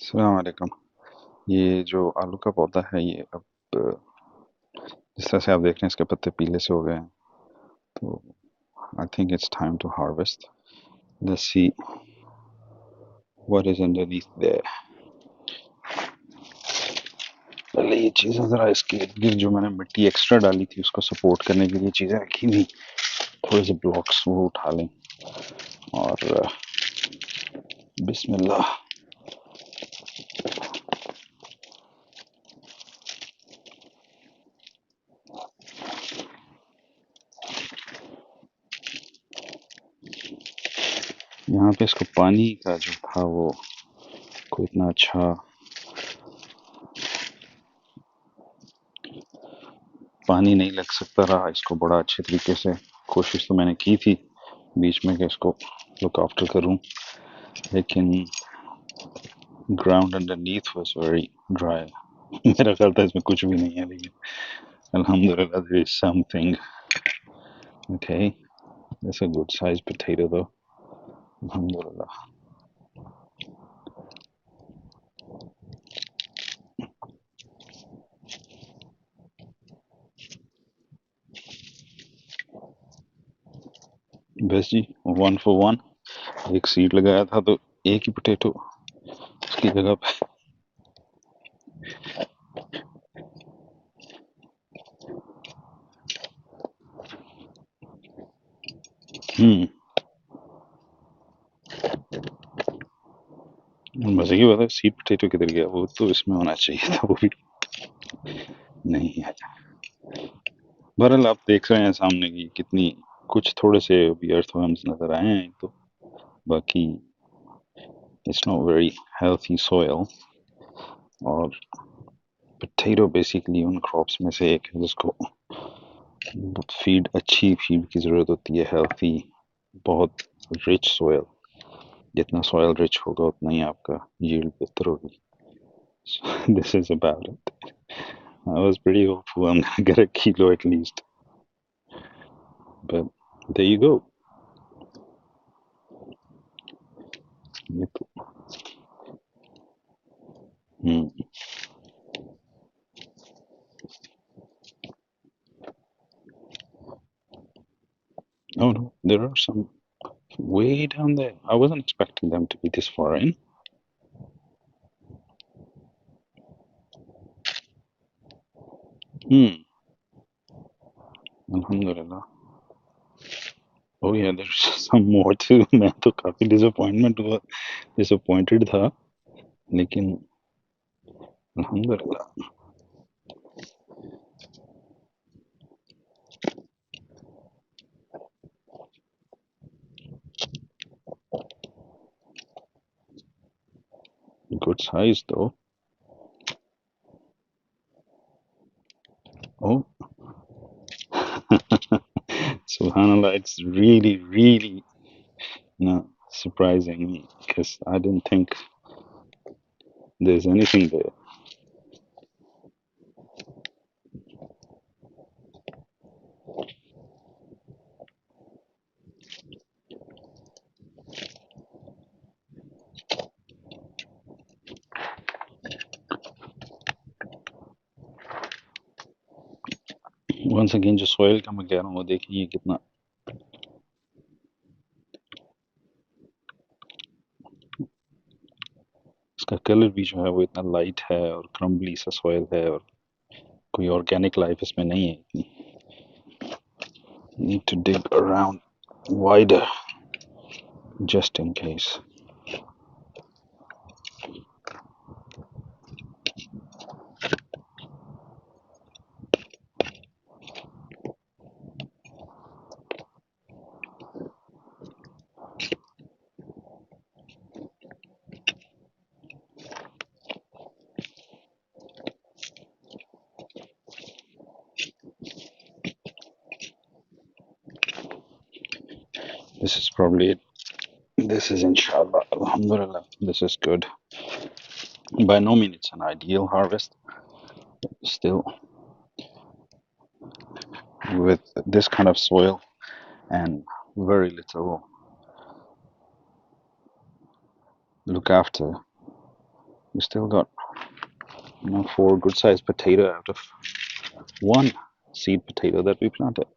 अस्सलाम वालेकुम। ये जो आलू का पौधा है ये अब जिस तरह से आप देख रहे हैं इसके पत्ते पीले से हो गए हैं, तो I think it's time to harvest. Let's see what is underneath there. पहले ये चीज़ें ज़रा इसके इर्द गिर्द जो मैंने मिट्टी एक्स्ट्रा डाली थी उसको सपोर्ट करने के लिए चीज़ें रखी थी, थोड़े से ब्लॉक्स वो उठा लें और बिस्मिल्लाह। यहाँ पे इसको पानी का जो था वो कोई इतना अच्छा पानी नहीं लग सकता रहा इसको बड़ा अच्छे तरीके से। कोशिश तो मैंने की थी बीच में कि इसको लुक आफ्टर करूं, लेकिन ground underneath was very dry. मेरा ख्याल था इसमें कुछ भी नहीं है, लेकिन अल्हम्दुलिल्लाह there is something. Okay, that's a good size potato though, अल्हम्दुलिल्लाह। बस जी, 1 for 1। एक सीड लगाया था तो एक ही पोटैटो उसकी जगह पे। हम्म, मजे की बात है, सीड पोटैटो किधर गया? वो तो इसमें होना चाहिए था, वो भी नहीं है। बहरहाल आप देख रहे हैं सामने की कितनी कुछ थोड़े से भी अर्थवर्म्स नजर आए हैं, तो बाकी it's not very healthy soil. और पोटैटो बेसिकली उन क्रॉप्स में से एक है जिसको फीड, अच्छी फीड की ज़रूरत होती है, हेल्थी, बहुत रिच सॉइल। जितना सॉइल रिच होगा उतना ही आपका यील्ड बेहतर होगी। This is about it. I was pretty hopeful I am gonna get a kilo at least, but there you go. ये तो oh no, there are some way down there. I wasn't expecting them to be this far in. Hmm. Alhamdulillah. Oh yeah, there's some more too. मैं तो काफी disappointed था, लेकिन अल्हम्दुलिल्लाह। Good size though. Oh, subhanallah, it's really, really, surprising me because I didn't think there's anything there. Once again, जो soil का मैं कह रहा हूँ वो देखिए ये कितना, इसका कलर भी जो है वो इतना लाइट है और क्रम्बली सा सॉइल है, और कोई ऑर्गेनिक लाइफ इसमें नहीं है इतनी। Need to dig around wider just in case. This is probably it. This is inshallah, alhamdulillah, this is good. By no means it's an ideal harvest. Still, with this kind of soil and very little look after, We still got, 4 good-sized potato out of one seed potato that we planted.